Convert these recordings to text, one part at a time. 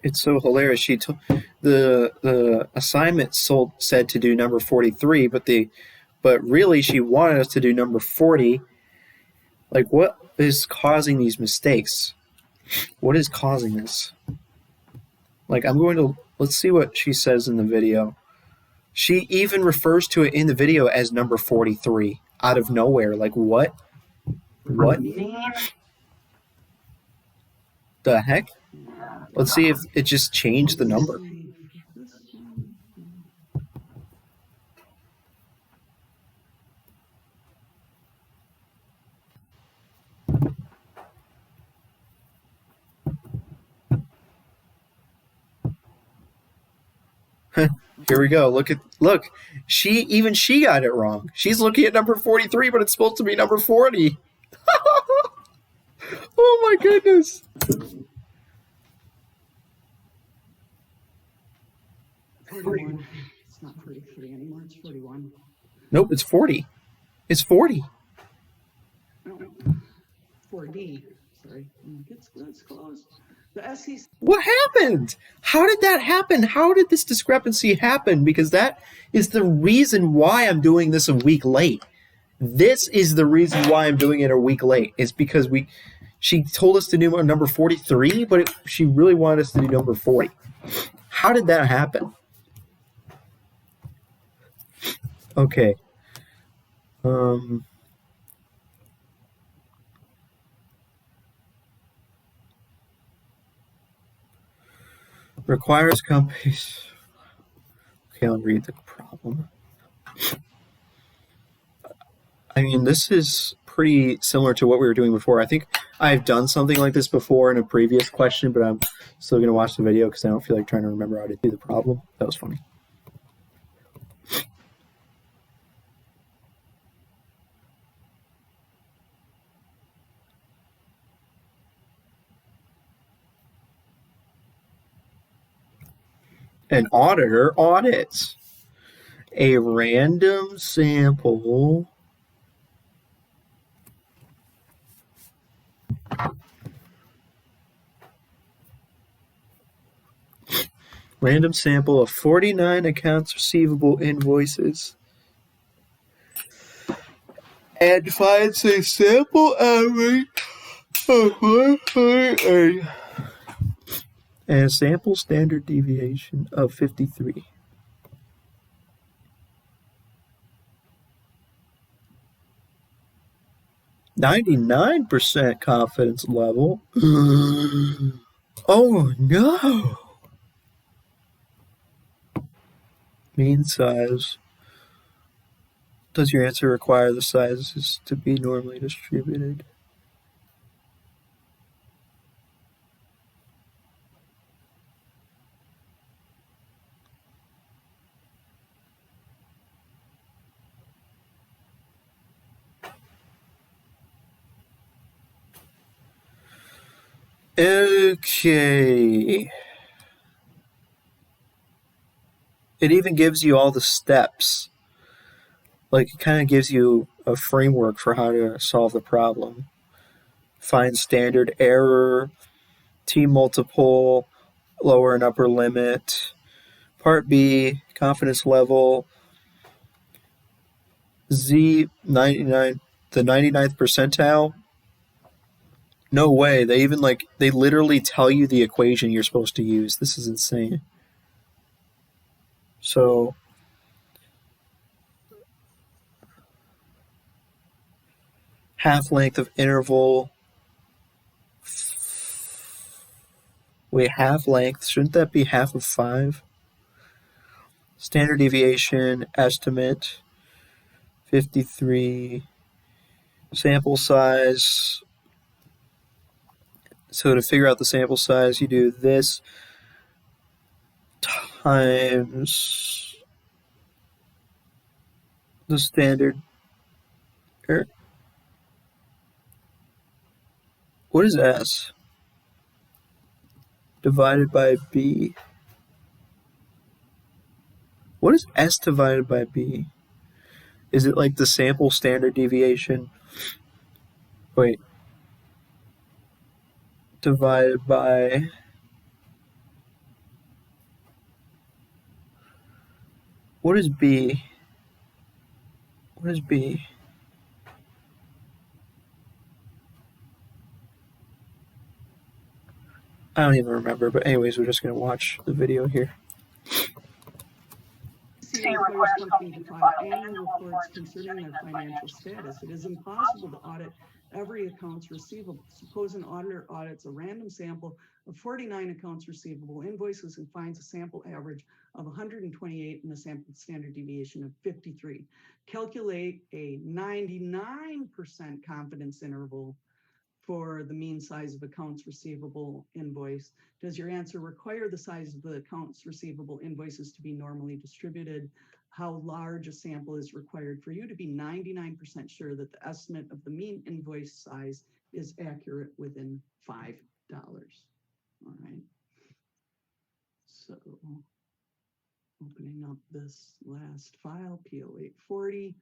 It's so hilarious. The assignment said to do number 43, but really she wanted us to do number 40. Like, what is causing these mistakes? What is causing this? Like, let's see what she says in the video. She even refers to it in the video as number 43 out of nowhere. Like, what? What the heck? Let's see if it just changed the number. Here we go. Look. She got it wrong. She's looking at number 43, but it's supposed to be number 40. Oh my goodness. It's not 43 anymore. It's 41. Nope, it's 40. It's 40. No, 4D. Sorry. It's close. The SEC. What happened? How did that happen? How did this discrepancy happen? Because that is the reason why I'm doing this a week late. This is the reason why I'm doing it a week late. It's because she told us to do number 43, but she really wanted us to do number 40. How did that happen? Okay. Requires companies. Okay, I'll read the problem. I mean, this is pretty similar to what we were doing before. I think I've done something like this before in a previous question, but I'm still going to watch the video because I don't feel like trying to remember how to do the problem. That was funny. An auditor audits a random sample of 49 accounts receivable invoices and finds a sample average of 1.8 and a sample standard deviation of 53. %99 confidence level. Oh no! Mean size. Does your answer require the sizes to be normally distributed? Okay. It even gives you all the steps. Like, it kind of gives you a framework for how to solve the problem. Find standard error, T-multiple, lower and upper limit. Part B, confidence level. Z, 99, the 99th percentile. No way. They literally tell you the equation you're supposed to use. This is insane. So, half length of interval. Wait, half length. Shouldn't that be half of 5? Standard deviation, estimate, 53. Sample size. So to figure out the sample size, you do this times the standard error. What is S? Divided by B. What is S divided by B? Is it like the sample standard deviation? Wait. Divided by What is B? What is B? I don't even remember, but anyways, we're just going to watch the video here. SEC requires companies to file annual reports concerning their financial status. It is impossible to audit every accounts receivable. Suppose an auditor audits a random sample of 49 accounts receivable invoices and finds a sample average of 128 and a sample standard deviation of 53. Calculate a 99% confidence interval for the mean size of accounts receivable invoice. Does your answer require the size of the accounts receivable invoices to be normally distributed? How large a sample is required for you to be 99% sure that the estimate of the mean invoice size is accurate within $5? All right. So opening up this last file, PO840.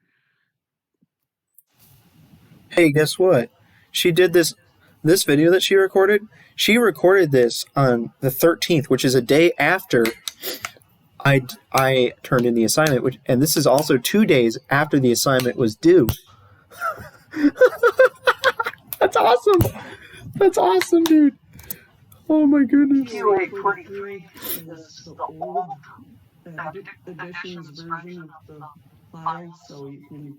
Hey, guess what? She did this video that she recorded. She recorded this on the 13th, which is a day after I turned in the assignment, and this is also 2 days after the assignment was due. That's awesome. That's awesome, dude. Oh my goodness. PO843 is the old editions version of the file, so you can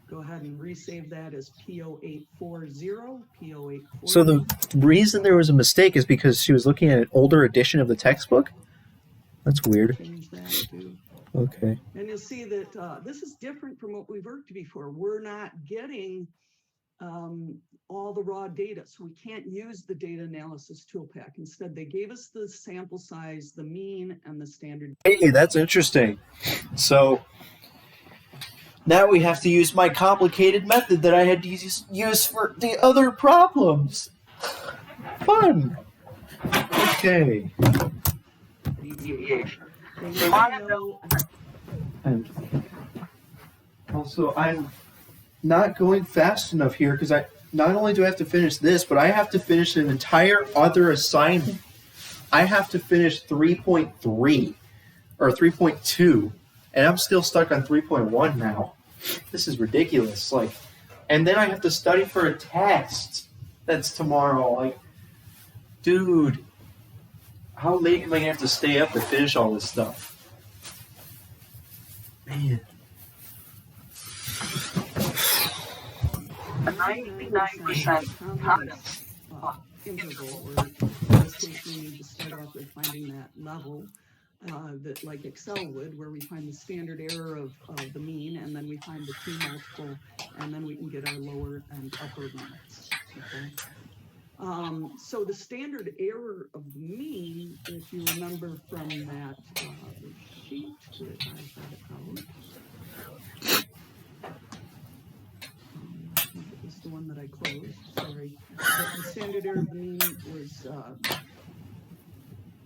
go ahead and resave that as PO840, PO840. So the reason there was a mistake is because she was looking at an older edition of the textbook? That's weird. Change that too. Okay. And you'll see that this is different from what we've worked before. We're not getting all the raw data, so we can't use the data analysis tool pack. Instead, they gave us the sample size, the mean, and the standard. Hey, that's interesting. So now we have to use my complicated method that I had to use for the other problems. Fun. Okay. Deviation. And also, I'm not going fast enough here because I not only do I have to finish this, but I have to finish an entire other assignment. I have to finish 3.3 or 3.2, and I'm still stuck on 3.1 now. This is ridiculous. And then I have to study for a test that's tomorrow. Dude, how late am I gonna have to stay up to finish all this stuff? Man. A 99% confidence interval, or in this case, we need to start off with finding that level that like Excel would, where we find the standard error of the mean, and then we find the t-multiple, and then we can get our lower and upper limits. Okay. So the standard error of the mean, if you remember from that sheet that I had out, it was the one that I closed, sorry. But the standard error of the mean was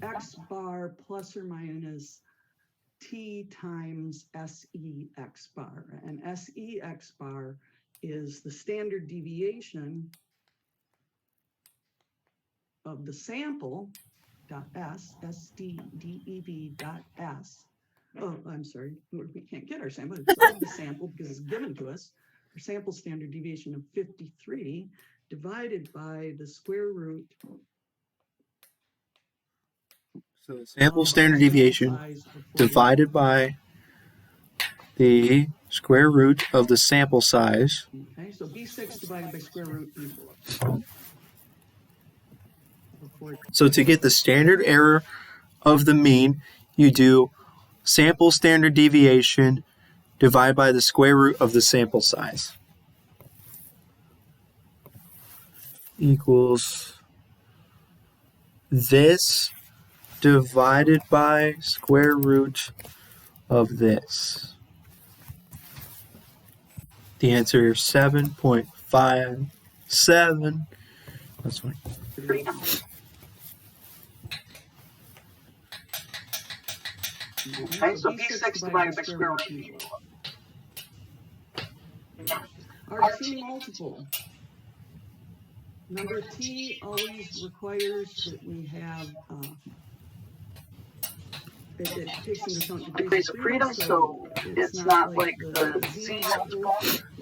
X bar plus or minus T times SE X bar. And SE X bar is the standard deviation of the sample dot S, SDDEV dot S. Oh, I'm sorry, we can't get our sample. It's of the sample because it's given to us. Our sample standard deviation of 53 divided by the square root. So the sample standard deviation divided by the square root of the sample size. Okay, so B6 divided by square root B4. So to get the standard error of the mean, you do sample standard deviation divided by the square root of the sample size. Equals this divided by square root of this. The answer is 7.57. That's fine. Okay, so B6 divided by square root B4. Our T multiple. Number T always requires that we have it takes into account degrees of freedom, so it's not like the Z multiple,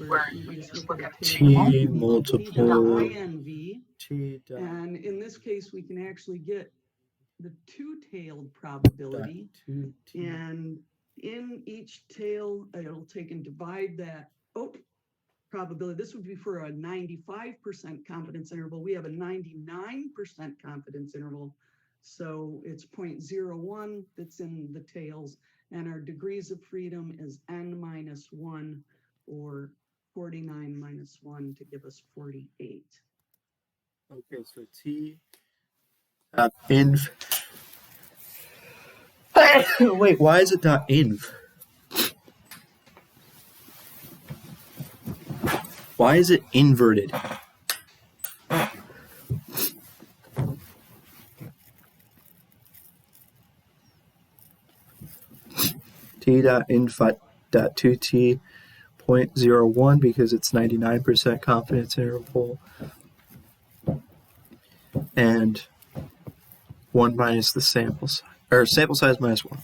where you just look at a table. T multiple T.inv. T dot And in this case, we can actually get the two-tailed probability. 2T. And in each tail, it'll take and divide that probability. This would be for a 95% confidence interval. We have a 99% confidence interval. So it's 0.01 that's in the tails. And our degrees of freedom is n minus 1, or 49 minus 1 to give us 48. Okay, so T inv. Wait, why is it .inv? Why is it inverted? T.inv.2T 0.01 because it's 99% confidence interval, and 1 minus the sample size, or sample size minus 1.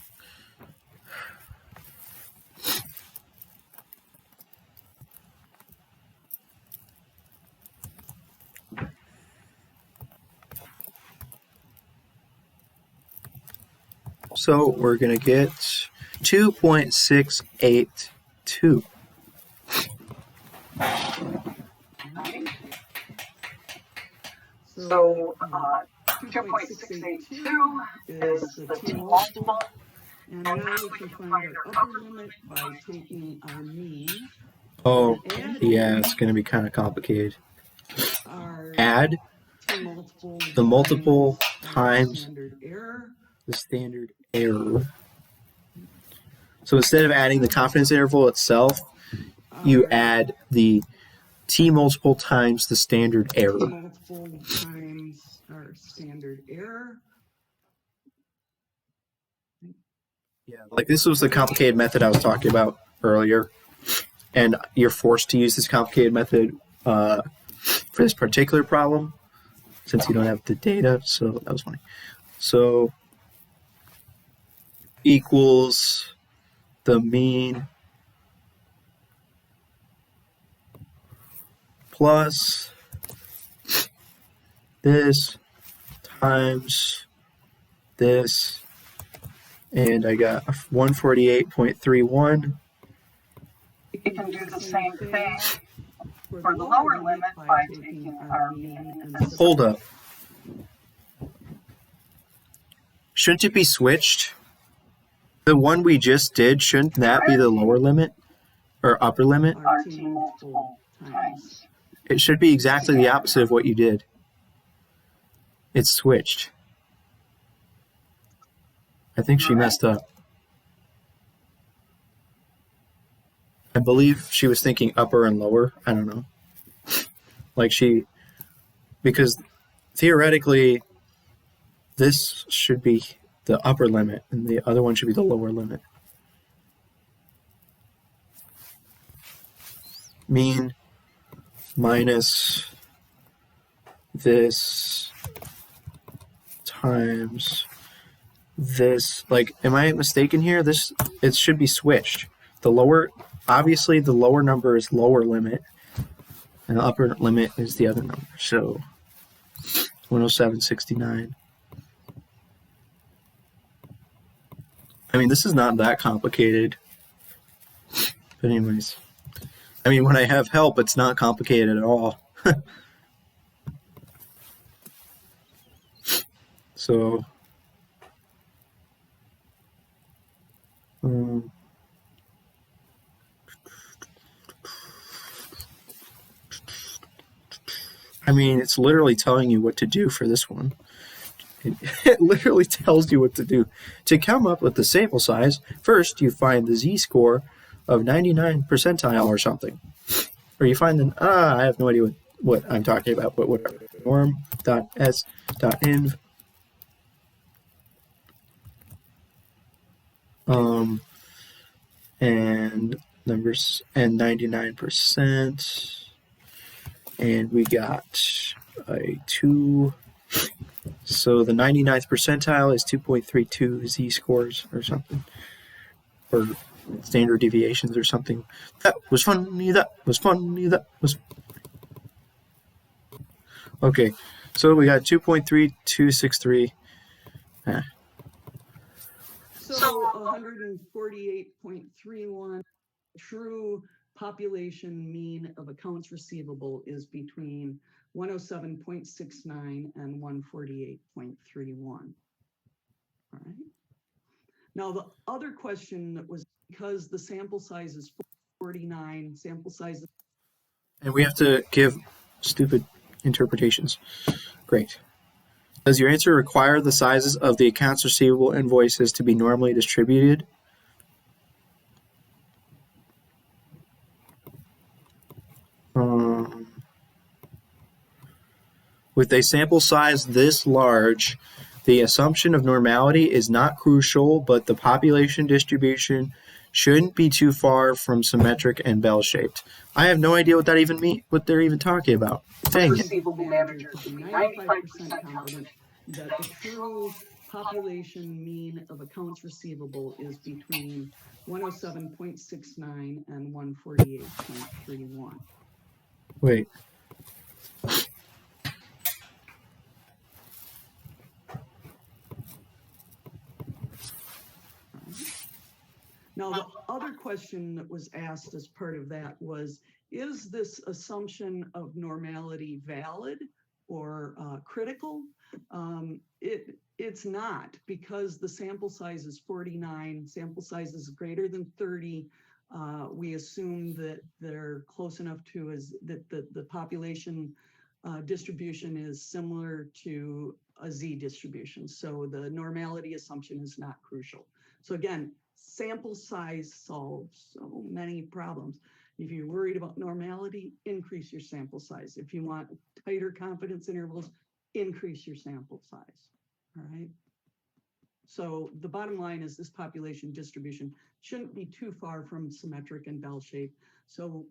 So we're going to get 2.682. So 2.682 is the T multiple. And now we can find our upper limit by taking our mean. Oh, yeah, it's going to be kind of complicated. Add the multiple times standard error. the standard error. So instead of adding the confidence interval itself, you add the T multiple times the standard error. T multiple times our standard error. Yeah, like this was the complicated method I was talking about earlier, and you're forced to use this complicated method for this particular problem since you don't have the data. So that was funny. So equals the mean plus this times this, and I got 148.31. We can do the same thing for the lower limit by taking our mean and Hold up. Shouldn't it be switched? The one we just did, shouldn't that be the lower limit or upper limit? our T multiple times. It should be exactly the opposite of what you did. It's switched. I think she messed up. I believe she was thinking upper and lower. I don't know. Because theoretically, this should be the upper limit and the other one should be the lower limit. Mean minus this times this. Like, am I mistaken here? It should be switched. Obviously the lower number is lower limit and the upper limit is the other number. So 107.69. I mean, this is not that complicated. But anyways, I mean, when I have help, it's not complicated at all. So, I mean, it's literally telling you what to do for this one. It literally tells you what to do. To come up with the sample size, first you find the z-score of 99 percentile or something. Or you find I have no idea what I'm talking about, but whatever. Norm.s.inv. And numbers and 99%. And we got a 2 So the 99th percentile is 2.32 z-scores or something, or standard deviations or something. That was funny, that was funny, that was... Okay, so we got 2.3263. So 148.31 true population mean of accounts receivable is between 107.69 and 148.31. All right. Now, the other question that was, because the sample size is 49, sample size. And we have to give stupid interpretations. Great. Does your answer require the sizes of the accounts receivable invoices to be normally distributed? With a sample size this large, the assumption of normality is not crucial, but the population distribution shouldn't be too far from symmetric and bell-shaped. I have no idea what that even means, what they're even talking about. Dang it. Receivable manager could be 95% confident that the true population mean of accounts receivable is between 107.69 and 148.31. Wait. Now, the other question that was asked as part of that was, is this assumption of normality valid or critical? It's not, because the sample size is 49, sample size is greater than 30. We assume that they're close enough to that the population distribution is similar to a Z distribution. So the normality assumption is not crucial. So again, sample size solves so many problems. If you're worried about normality, increase your sample size. If you want tighter confidence intervals, increase your sample size. All right. So the bottom line is this population distribution shouldn't be too far from symmetric and bell shaped. So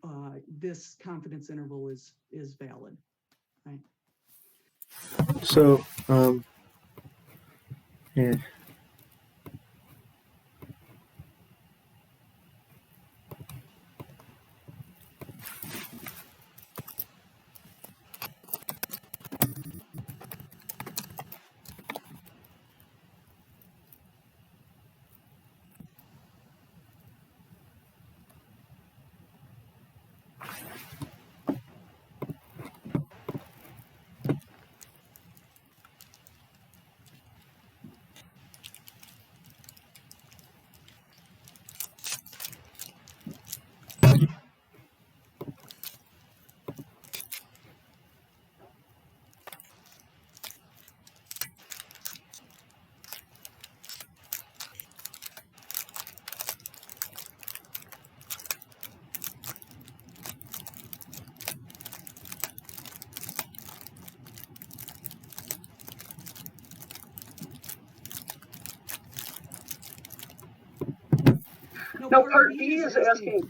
this confidence interval is valid. Right. So, yeah. No, part B is asking.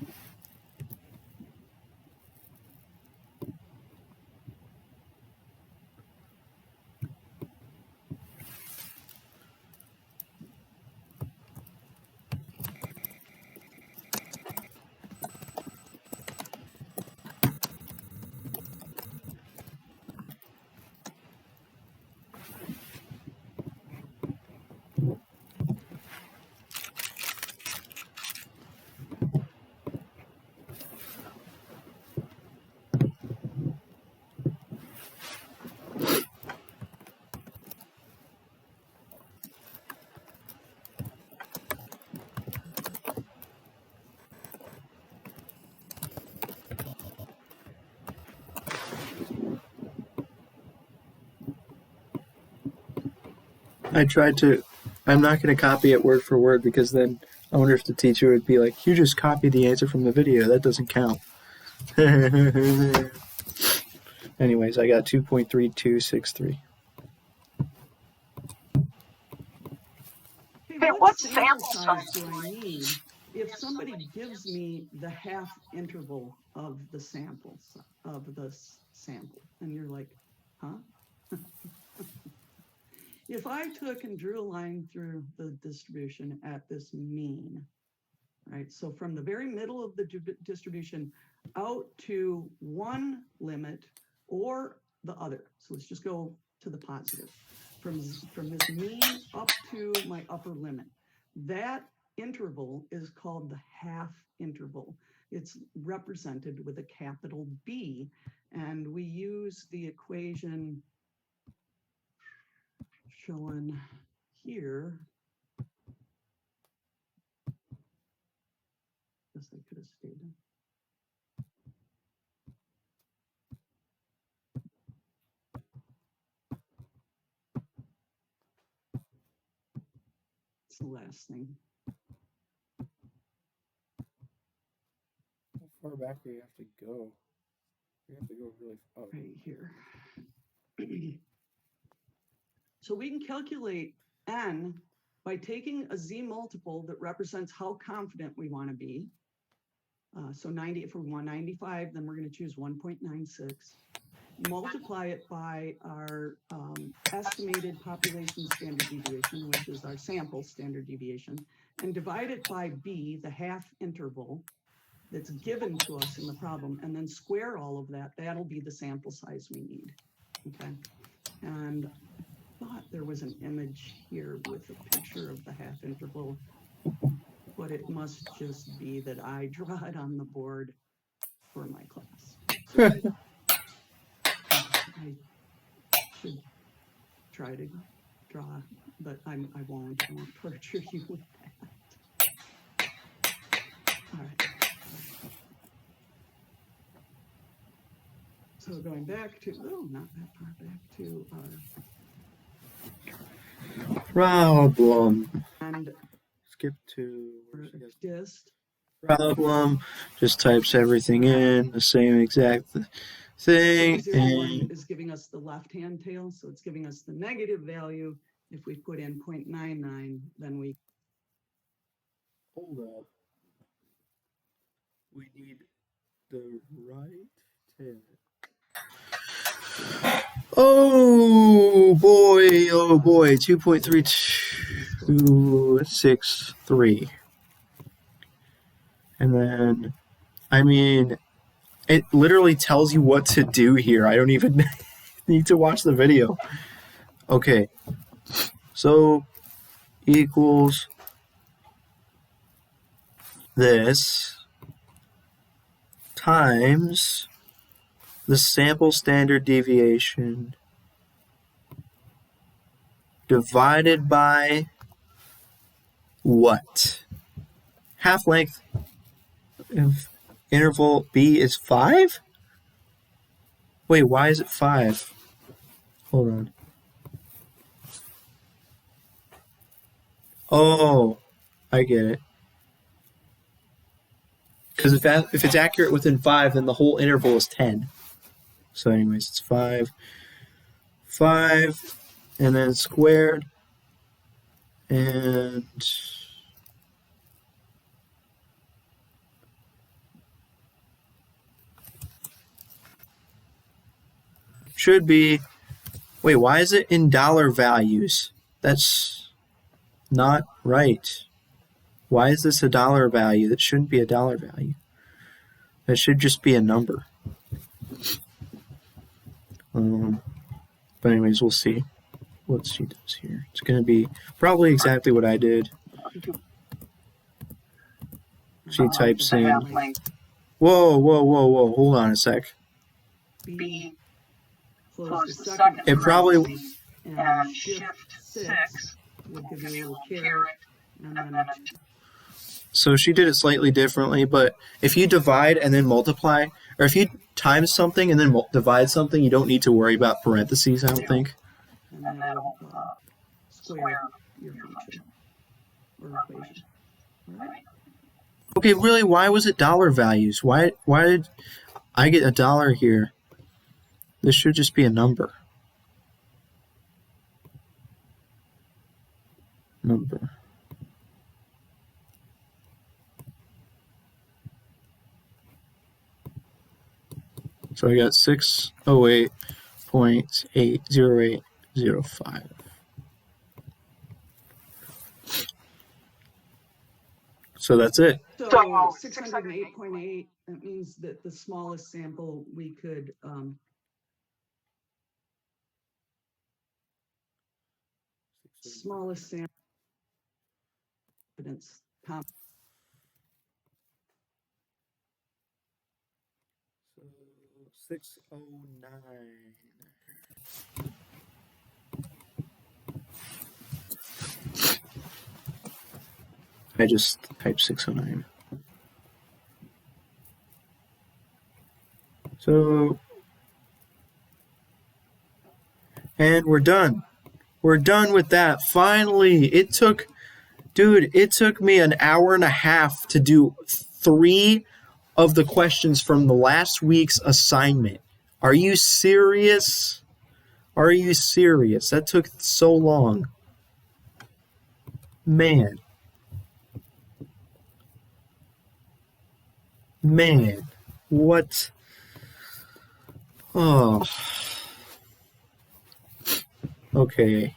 I tried to. I'm not going to copy it word for word because then I wonder if the teacher would be like, "You just copied the answer from the video. That doesn't count." Anyways, I got 2.3263. Hey, what sample size do I need if somebody gives me the half interval of the sample, and you're like, huh? if I took and drew a line through the distribution at this mean, right? So from the very middle of the distribution out to one limit or the other. So let's just go to the positive. From this mean up to my upper limit. That interval is called the half interval. It's represented with a capital B, and we use the equation shown here. Guess I could have stayed in. It's the last thing. How far back do you have to go? You have to go really far. Right here. So we can calculate n by taking a z multiple that represents how confident we want to be. So 90, if we want 95, then we're going to choose 1.96. Multiply it by our estimated population standard deviation, which is our sample standard deviation, and divide it by b, the half interval that's given to us in the problem, and then square all of that. That'll be the sample size we need. Okay. And I thought there was an image here with a picture of the half interval, but it must just be that I draw it on the board for my class. So I should try to draw, but I won't torture you with that. All right. So going back to, oh, not that far, back to our Problem. and Skip to dist. problem. Just types everything in, the same exact thing. 0.01 is giving us the left-hand tail, so it's giving us the negative value. If we put in 0.99, then we Hold up. We need the right tail. Oh boy, 2.3263. And then, I mean, it literally tells you what to do here. I don't even need to watch the video. Okay, so equals this times the sample standard deviation divided by what? Half length of interval B is 5? Wait, why is it 5? Hold on. Oh, I get it. Because if it's accurate within 5, then the whole interval is 10. So anyways, it's 5, and then squared, and should be, wait, why is it in dollar values? That's not right. Why is this a dollar value? That shouldn't be a dollar value. That should just be a number. But anyways, we'll see what she does here. It's going to be probably exactly what I did. She types in, whoa, hold on a sec. B close the second. It probably, and shift 6 would give you a little caret, and then so she did it slightly differently, but if you divide and then multiply, or if you times something and then divide something, you don't need to worry about parentheses, I don't think. and that'll square your function or equation. All right. Okay, really, why was it dollar values? Why did I get $1 here? This should just be a number. Number. So I got 608.80805. So that's it. So 608.8, that means that the smallest sample we could, smallest sample evidence. 609. I just typed 609. So, and we're done. We're done with that. Finally, it took me an hour and a half to do 3 of the questions from the last week's assignment. Are you serious? Are you serious? That took so long. Man. What? Oh. Okay.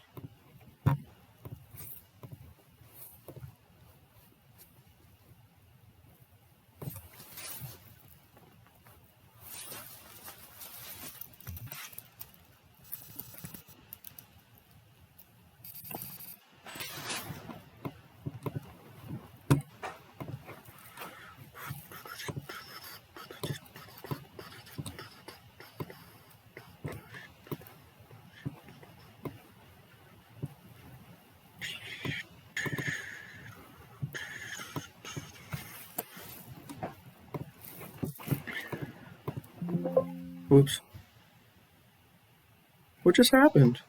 Oops. What just happened?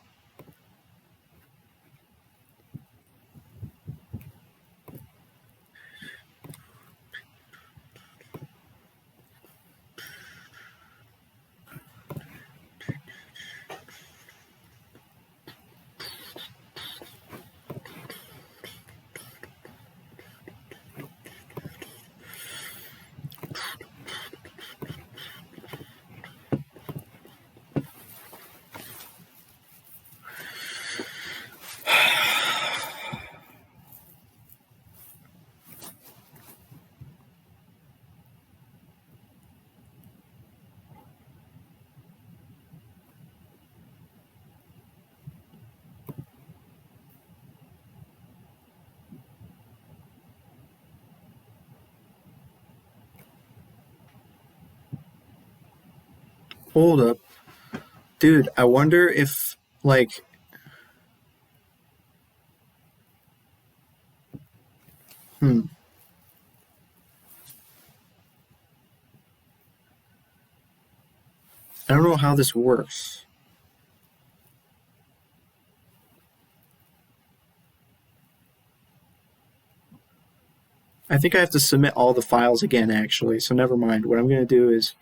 Hold up. Dude, I wonder if, like... I don't know how this works. I think I have to submit all the files again, actually, so never mind. What I'm going to do is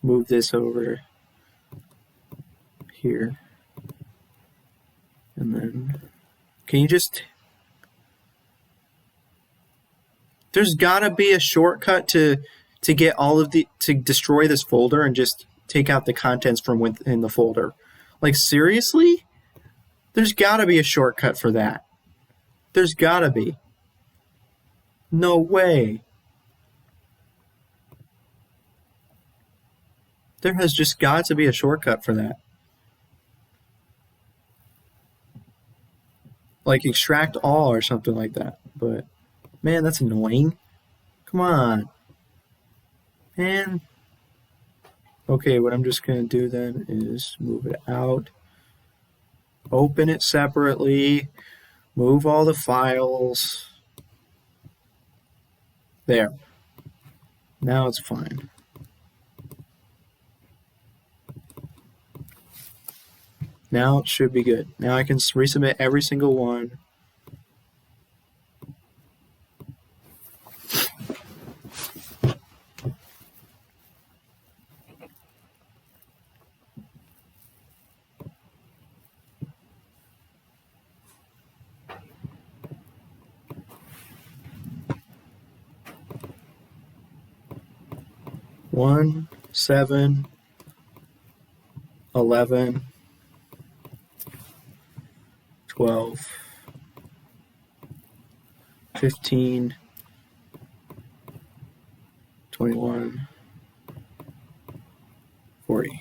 move this over here. And then... Can you just... There's gotta be a shortcut to get all of the... to destroy this folder and just take out the contents from within the folder. Like, seriously? There's gotta be a shortcut for that. There's gotta be. No way. There has just got to be a shortcut for that. Like extract all or something like that. But, man, that's annoying. Come on. Man. Okay, what I'm just going to do then is move it out. Open it separately. Move all the files. There. Now it's fine. Now it should be good. Now I can resubmit every single one. One, 7, 11, 12, 15, 21, 40.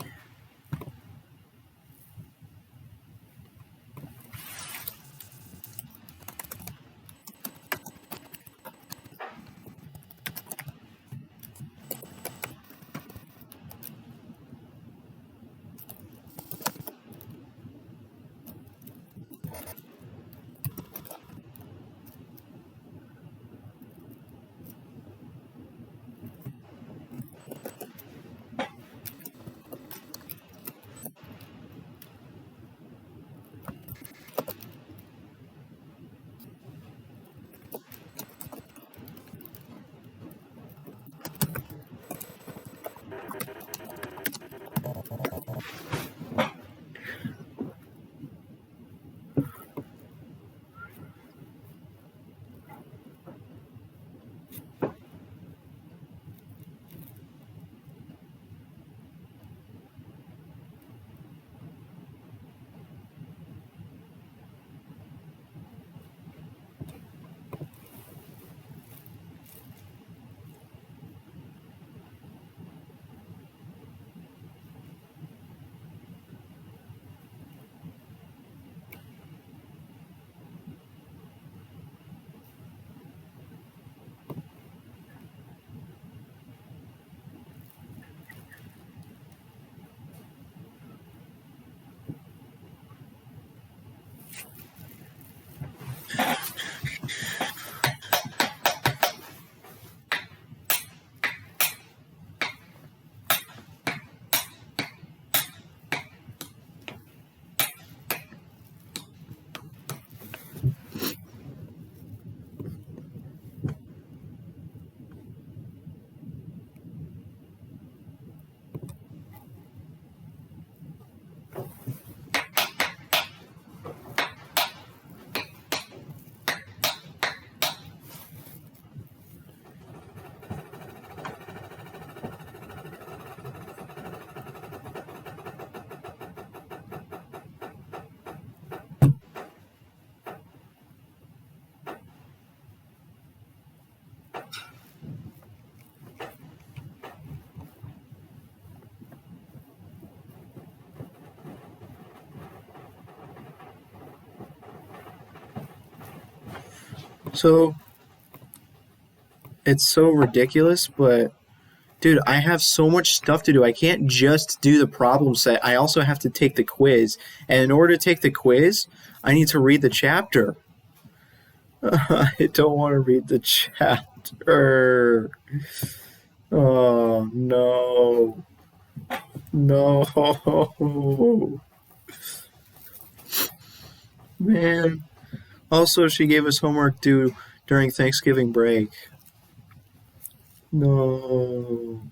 So it's so ridiculous, but dude, I have so much stuff to do. I can't just do the problem set. I also have to take the quiz. And in order to take the quiz, I need to read the chapter. I don't want to read the chapter. Oh, no. No. Man. Also, she gave us homework due during Thanksgiving break. No.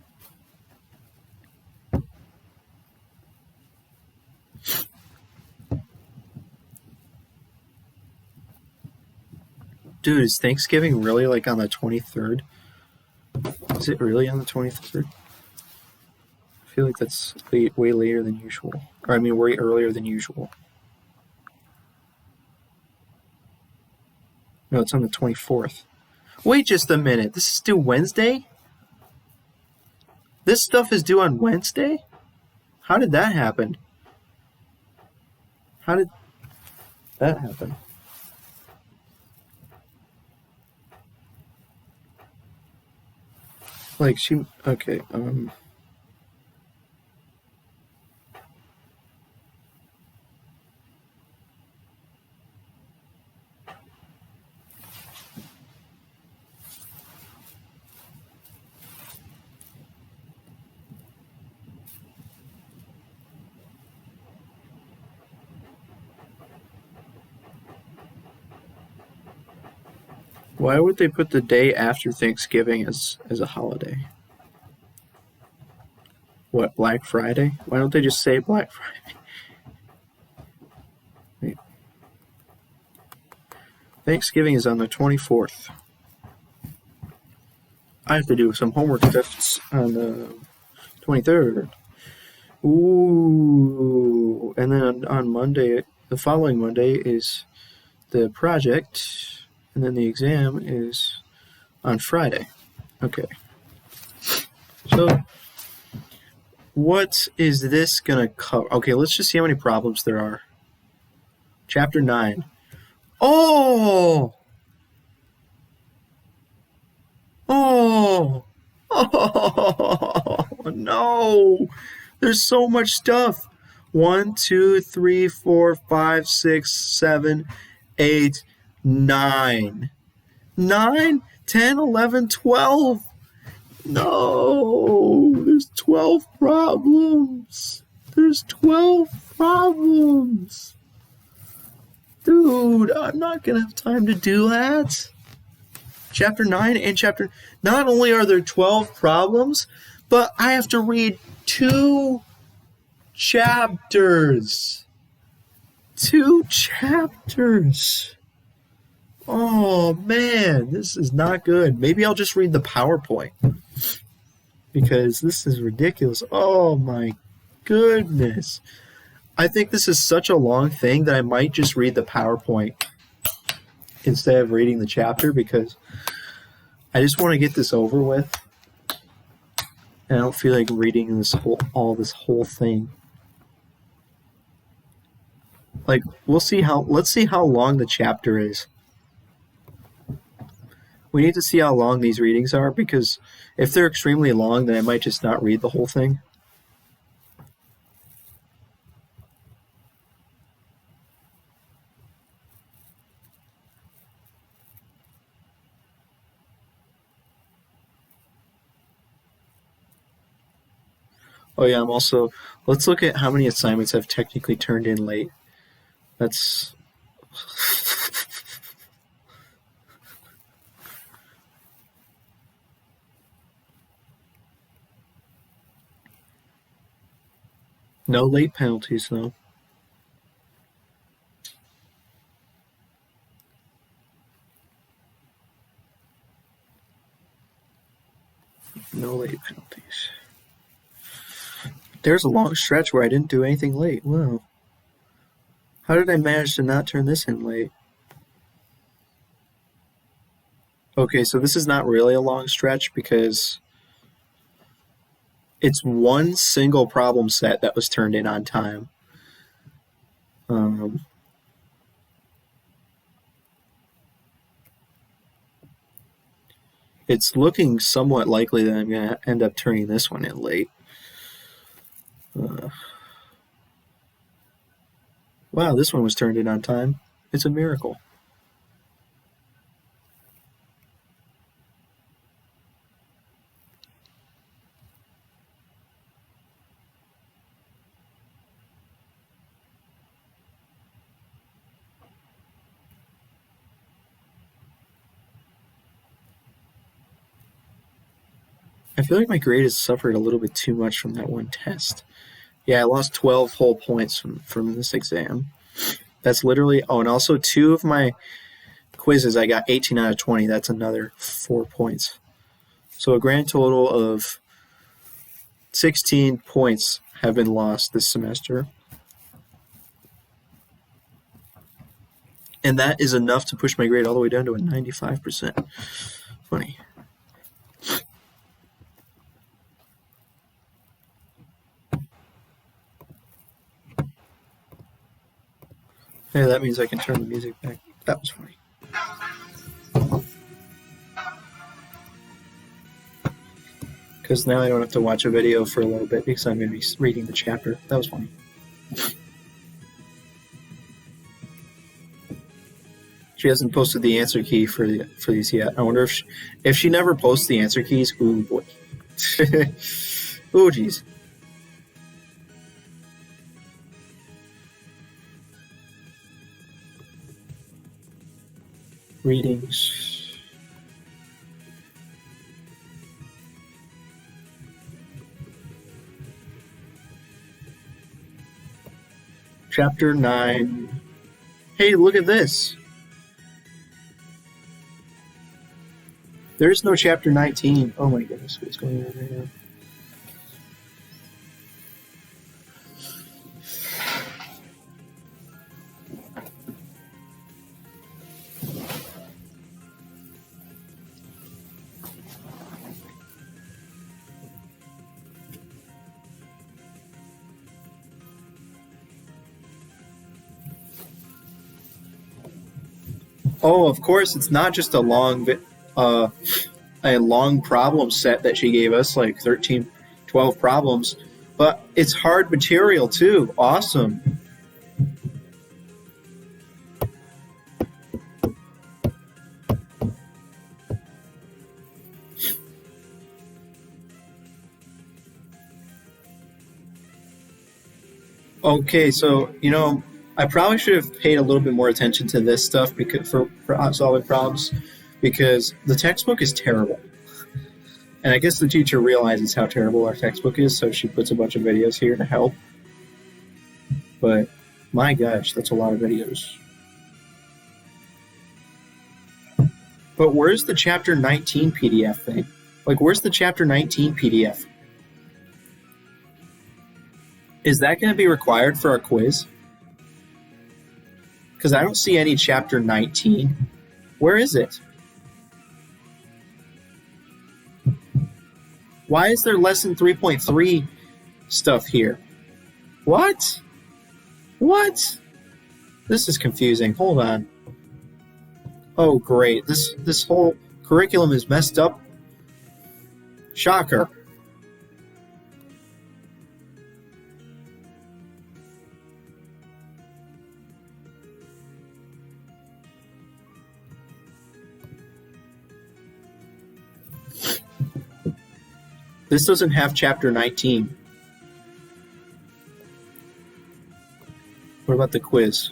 Dude, is Thanksgiving really like on the 23rd? Is it really on the 23rd? I feel like that's way later than usual. Or I mean, way earlier than usual. No, it's on the 24th. Wait just a minute. This is due Wednesday? This stuff is due on Wednesday? How did that happen? How did that happen? Like she okay, why would they put the day after Thanksgiving as a holiday? What, Black Friday? Why don't they just say Black Friday? Wait. Thanksgiving is on the 24th. I have to do some homework tests on the 23rd. Ooh. And then on Monday, the following Monday is the project. And then the exam is on Friday. Okay. So what is this going to cover? Okay, let's just see how many problems there are. Chapter 9. Oh! Oh! Oh, no! There's so much stuff. 1, 2, 3, 4, 5, 6, 7, 8, 9. 9, 10, 11, 12. No, there's 12 problems. There's 12 problems. Dude, I'm not going to have time to do that. Chapter 9 and chapter... Not only are there 12 problems, but I have to read 2 chapters. 2 chapters. Oh, man, this is not good. Maybe I'll just read the PowerPoint. Because this is ridiculous. Oh, my goodness. I think this is such a long thing that I might just read the PowerPoint instead of reading the chapter, because I just want to get this over with. And I don't feel like reading this whole thing. Like, let's see how long the chapter is. We need to see how long these readings are, because if they're extremely long, then I might just not read the whole thing. Oh yeah, let's look at how many assignments I've technically turned in late. That's... No late penalties, though. No late penalties. There's a long stretch where I didn't do anything late. Wow. How did I manage to not turn this in late? Okay, so this is not really a long stretch because it's one single problem set that was turned in on time. It's looking somewhat likely that I'm going to end up turning this one in late. Wow, this one was turned in on time. It's a miracle. I feel like my grade has suffered a little bit too much from that one test. Yeah, I lost 12 whole points from this exam. That's literally... Oh, and also 2 of my quizzes, I got 18 out of 20. That's another 4 points. So a grand total of 16 points have been lost this semester. And that is enough to push my grade all the way down to a 95%. Funny. Hey, that means I can turn the music back. That was funny. Because now I don't have to watch a video for a little bit because I'm going to be reading the chapter. That was funny. She hasn't posted the answer key for these yet. I wonder if she never posts the answer keys. Ooh boy. Ooh geez. Readings. Chapter 9. Hey, look at this. There's no chapter 19. Oh my goodness, what's going on right now? Oh, of course, it's not just a long problem set that she gave us, like 13, 12 problems, but it's hard material too. Awesome. Okay, so I probably should have paid a little bit more attention to this stuff because for solving problems, because the textbook is terrible, and I guess the teacher realizes how terrible our textbook is, so she puts a bunch of videos here to help. But my gosh, that's a lot of videos. But where's the chapter 19 PDF thing? Like, where's the chapter 19 PDF? Is that going to be required for our quiz? Because I don't see any chapter 19. Where is it? Why is there lesson 3.3 stuff here? What? What? This is confusing. Hold on. Oh, great. This whole curriculum is messed up. Shocker. This doesn't have chapter 19. What about the quiz?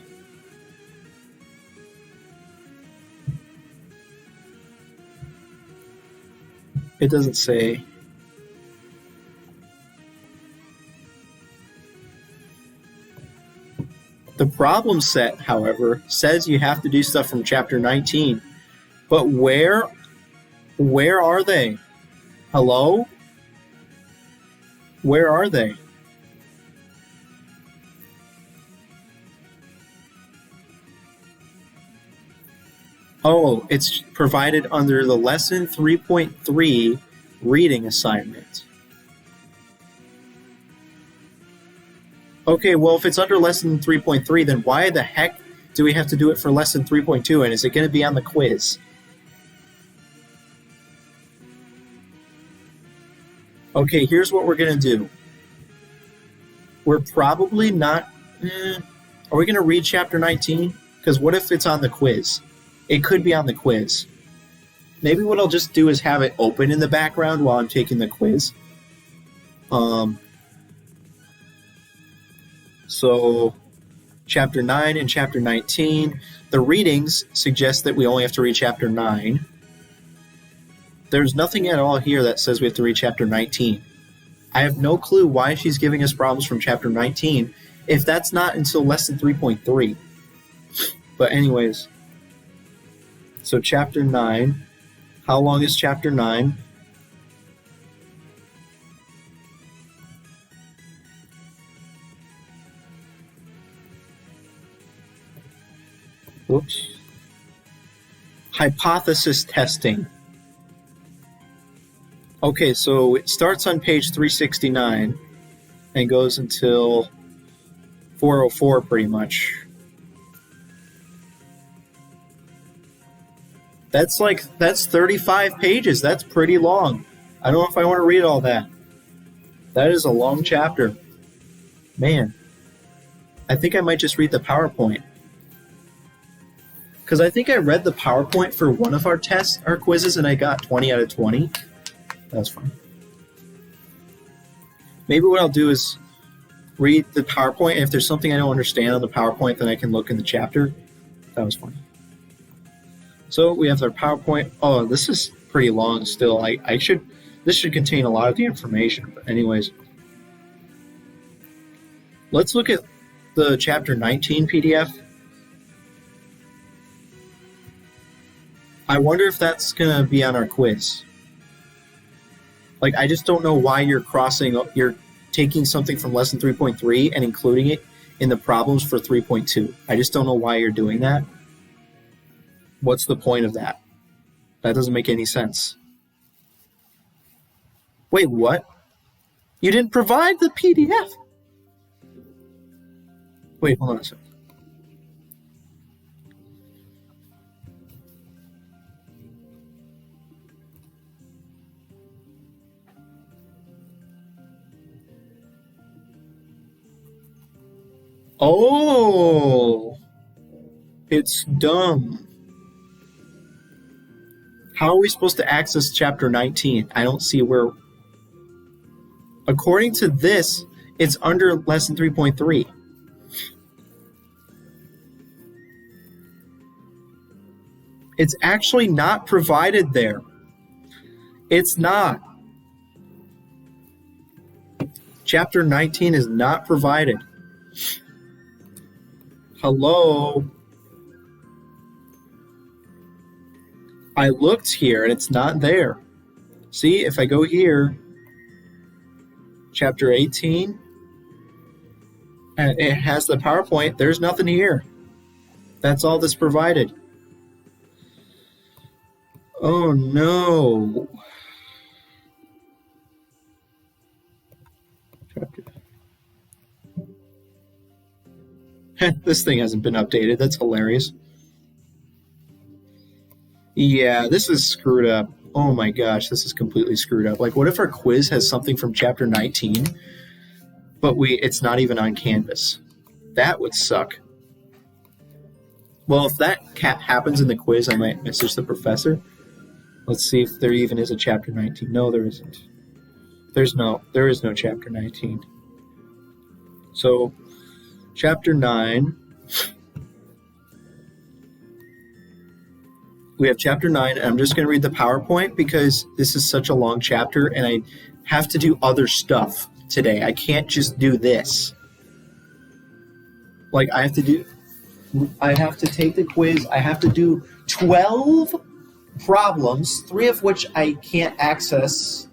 It doesn't say. The problem set, however, says you have to do stuff from chapter 19. But where are they? Hello? Where are they? Oh, it's provided under the lesson 3.3 reading assignment. Okay, well, if it's under lesson 3.3, then why the heck do we have to do it for lesson 3.2? And is it going to be on the quiz? Okay, here's what we're going to do. We're probably not... Are we going to read chapter 19? Because what if it's on the quiz? It could be on the quiz. Maybe what I'll just do is have it open in the background while I'm taking the quiz. So, chapter 9 and chapter 19. The readings suggest that we only have to read chapter 9. There's nothing at all here that says we have to read chapter 19. I have no clue why she's giving us problems from chapter 19 if that's not until lesson 3.3. But anyways, so chapter 9. How long is chapter 9? Whoops. Hypothesis testing. Okay, so it starts on page 369 and goes until 404 pretty much. That's 35 pages. That's pretty long. I don't know if I want to read all that. That is a long chapter. Man, I think I might just read the PowerPoint. Because I think I read the PowerPoint for one of our tests, our quizzes, and I got 20 out of 20. That's fine. Maybe what I'll do is read the PowerPoint, and if there's something I don't understand on the PowerPoint, then I can look in the chapter. That was fun. So we have our PowerPoint. Oh, this is pretty long still. This should contain a lot of the information. But anyways, let's look at the chapter 19 PDF. I wonder if that's going to be on our quiz. I just don't know why you're taking something from lesson 3.3 and including it in the problems for 3.2. I just don't know why you're doing that. What's the point of that? That doesn't make any sense. Wait, what? You didn't provide the PDF? Wait, hold on a second. Oh, it's dumb. How are we supposed to access chapter 19? I don't see where. According to this, it's under lesson 3.3. It's actually not provided there. It's not. Chapter 19 is not provided. Hello? I looked here and it's not there. See, if I go here, chapter 18, and it has the PowerPoint, there's nothing here. That's all that's provided. Oh no. This thing hasn't been updated. That's hilarious. Yeah, this is screwed up. Oh my gosh, this is completely screwed up. Like, what if our quiz has something from chapter 19, but it's not even on Canvas? That would suck. Well, if that happens in the quiz, I might message the professor. Let's see if there even is a chapter 19. No, there isn't. There is no chapter 19. So, chapter 9. We have chapter 9, and I'm just going to read the PowerPoint because this is such a long chapter, and I have to do other stuff today. I can't just do this. Like, I have to take the quiz. I have to do 12 problems, 3 of which I can't access.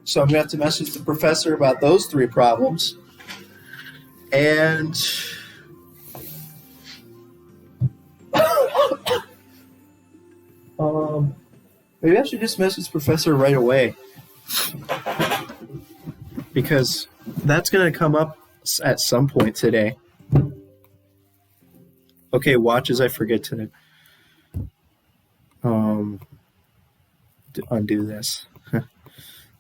So I'm going to have to message the professor about those 3 problems. And maybe I should just message the professor right away, because that's going to come up at some point today. Okay, watch as I forget to undo this.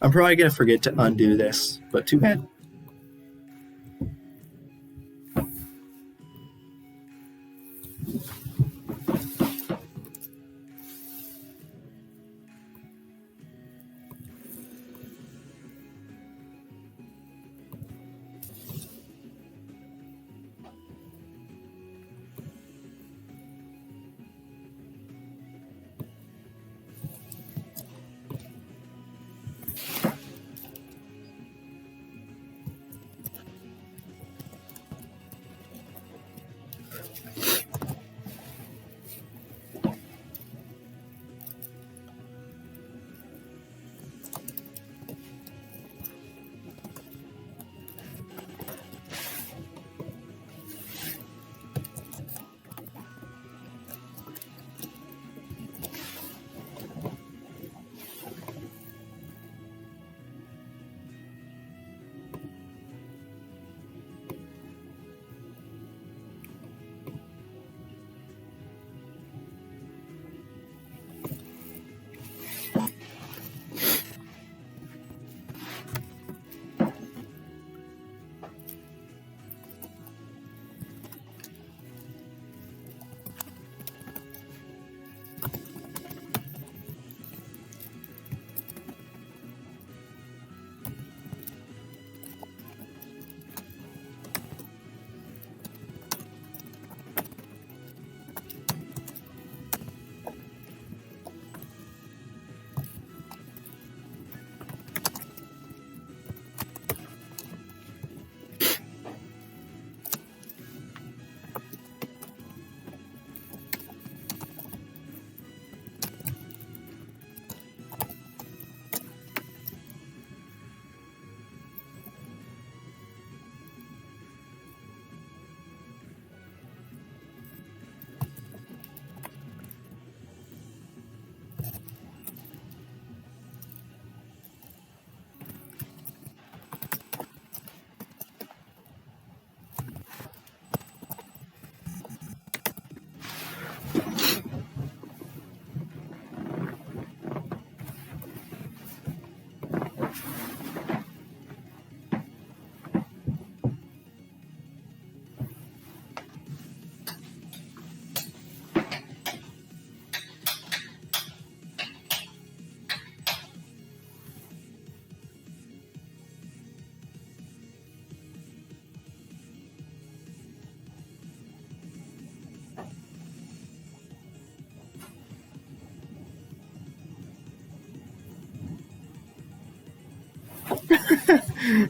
I'm probably going to forget to undo this, but too bad.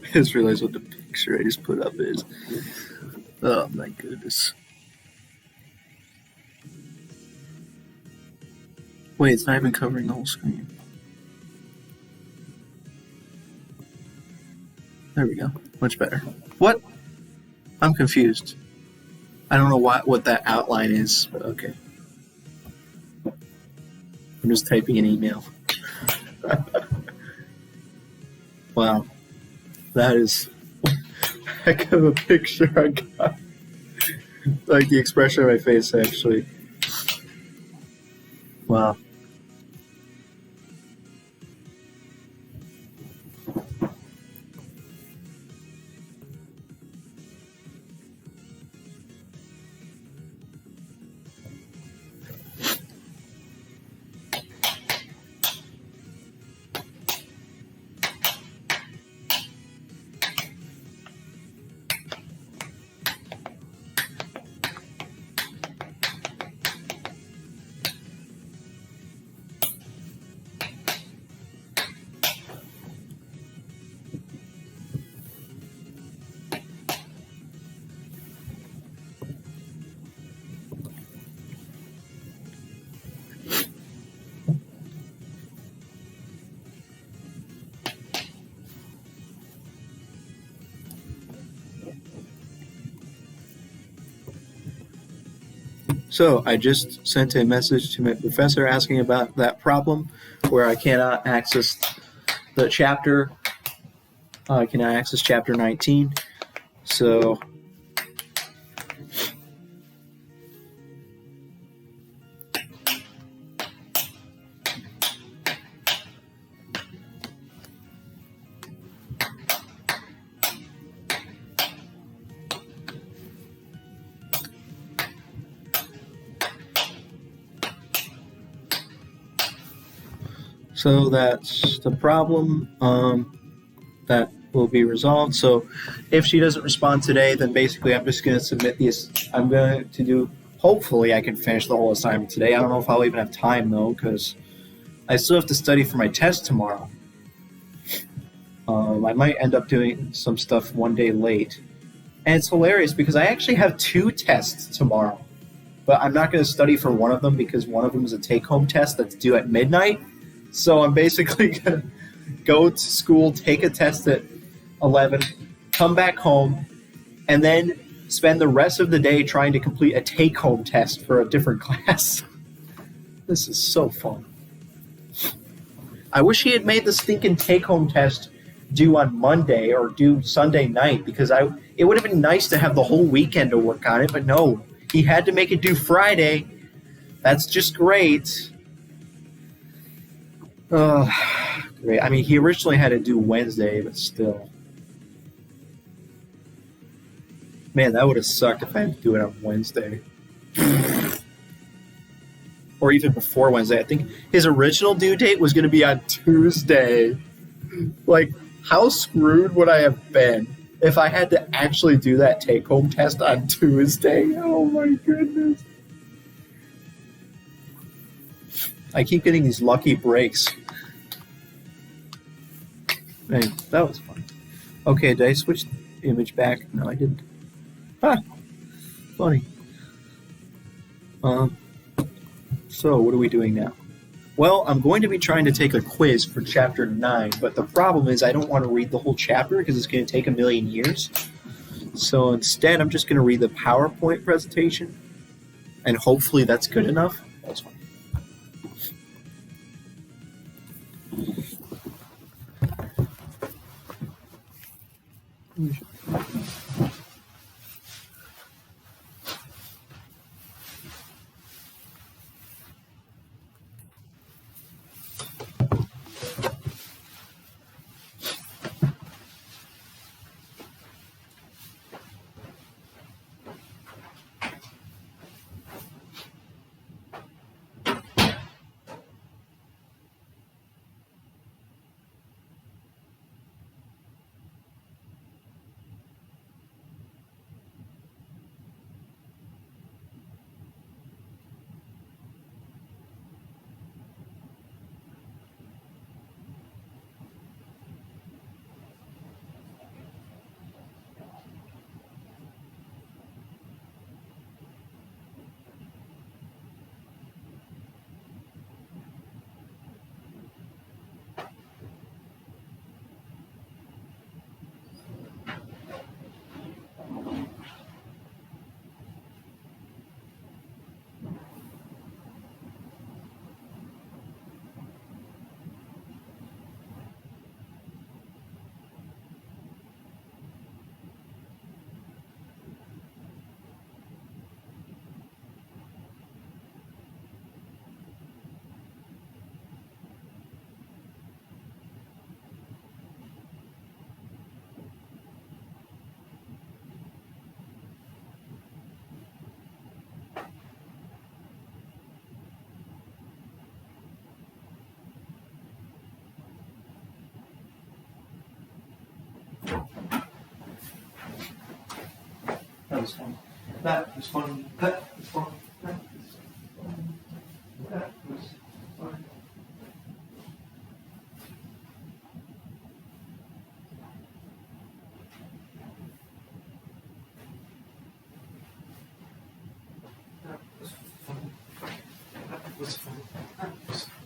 I just realized what the picture I just put up is. Oh my goodness. Wait, it's not even covering the whole screen. There we go. Much better. What? I'm confused. I don't know what that outline is, but okay. I'm just typing an email. Wow. That is heck of a picture I got. Like the expression on my face, actually. Wow. So I just sent a message to my professor asking about that problem where I cannot access the chapter. I cannot access chapter 19. So that's the problem. That will be resolved. So if she doesn't respond today, then basically I'm just going to submit these. I'm going to do. Hopefully, I can finish the whole assignment today. I don't know if I'll even have time though, because I still have to study for my test tomorrow. I might end up doing some stuff one day late, and it's hilarious because I actually have 2 tests tomorrow, but I'm not going to study for one of them because one of them is a take-home test that's due at midnight. So I'm basically going to go to school, take a test at 11, come back home, and then spend the rest of the day trying to complete a take-home test for a different class. This is so fun. I wish he had made the stinking take-home test due on Monday or due Sunday night because it would have been nice to have the whole weekend to work on it, but no, he had to make it due Friday. That's just great. Great. I mean, he originally had to do Wednesday, but still. Man, that would have sucked if I had to do it on Wednesday. Or even before Wednesday. I think his original due date was going to be on Tuesday. Like, how screwed would I have been if I had to actually do that take-home test on Tuesday? Oh my goodness. I keep getting these lucky breaks. Hey, that was fun. Okay, did I switch the image back? No, I didn't. Funny. So what are we doing now? Well, I'm going to be trying to take a quiz for chapter 9, but the problem is I don't want to read the whole chapter because it's going to take a million years. So instead, I'm just going to read the PowerPoint presentation, and hopefully that's good enough. That's fine. was funny. That was funny. That was funny. That was funny. That was funny. That was funny. That was funny.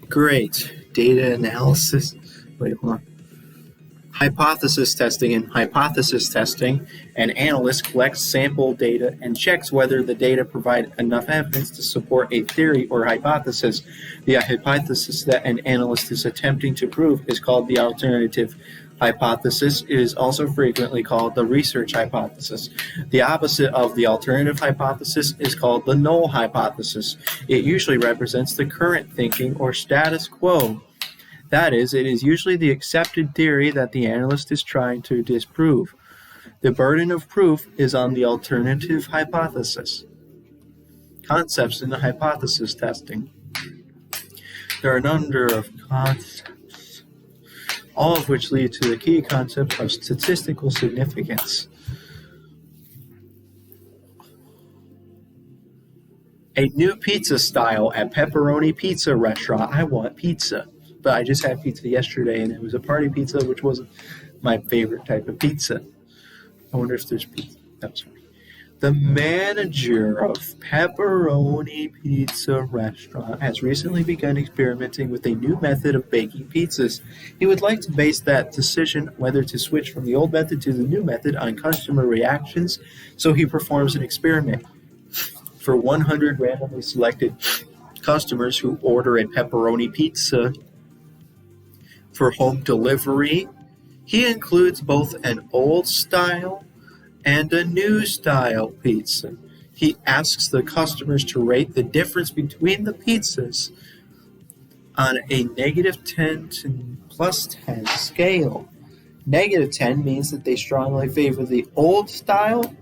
Great. Data analysis. Wait, hold on. Hypothesis testing. In hypothesis testing, an analyst collects sample data and checks whether the data provide enough evidence to support a theory or hypothesis. The hypothesis that an analyst is attempting to prove is called the alternative hypothesis. It is also frequently called the research hypothesis. The opposite of the alternative hypothesis is called the null hypothesis. It usually represents the current thinking or status quo. That is, it is usually the accepted theory that the analyst is trying to disprove. The burden of proof is on the alternative hypothesis. Concepts in the hypothesis testing. There are a number of concepts, all of which lead to the key concept of statistical significance. A new pizza style at Pepperoni Pizza Restaurant. I want pizza. But I just had pizza yesterday, and it was a party pizza, which wasn't my favorite type of pizza. I wonder if there's pizza. That was funny. The manager of Pepperoni Pizza Restaurant has recently begun experimenting with a new method of baking pizzas. He would like to base that decision whether to switch from the old method to the new method on customer reactions, so he performs an experiment. For 100 randomly selected customers who order a pepperoni pizza for home delivery, he includes both an old style and a new style pizza. He asks the customers to rate the difference between the pizzas on a -10 to +10 scale. -10 means that they strongly favor the old style,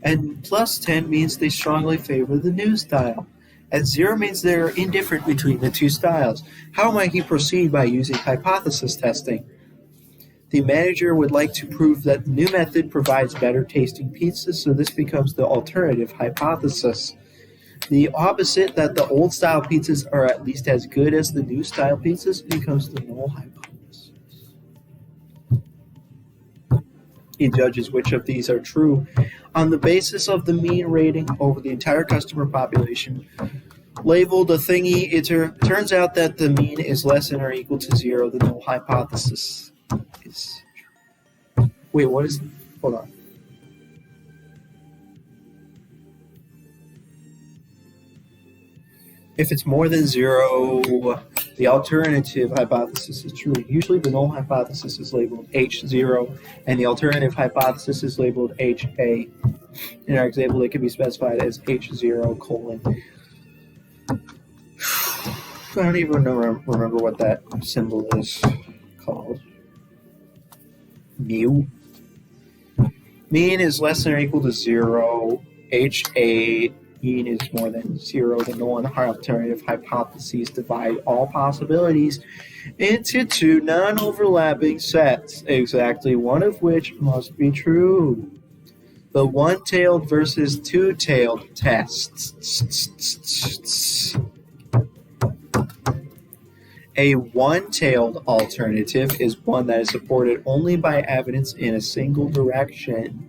and +10 means they strongly favor the new style. And 0 means they're indifferent between the two styles. How might he proceed by using hypothesis testing? The manager would like to prove that the new method provides better tasting pizzas, so this becomes the alternative hypothesis. The opposite, that the old style pizzas are at least as good as the new style pizzas, becomes the null hypothesis. He judges which of these are true on the basis of the mean rating over the entire customer population. Labeled a thingy, it turns out that the mean is less than or equal to 0. The null hypothesis is true. Wait, what is... Hold on. If it's more than 0, the alternative hypothesis is true. Usually the null hypothesis is labeled H0, and the alternative hypothesis is labeled HA. In our example, it can be specified as H0:. I don't even remember what that symbol is called. Mu. Mean is less than or equal to 0. HA. Mean is more than 0. The null and alternative hypotheses divide all possibilities into two non-overlapping sets, exactly one of which must be true. The one-tailed versus two-tailed tests. A one-tailed alternative is one that is supported only by evidence in a single direction.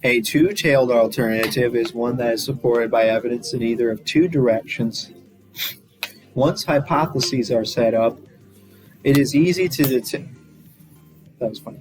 A two-tailed alternative is one that is supported by evidence in either of two directions. Once hypotheses are set up, it is easy to detect. That was funny.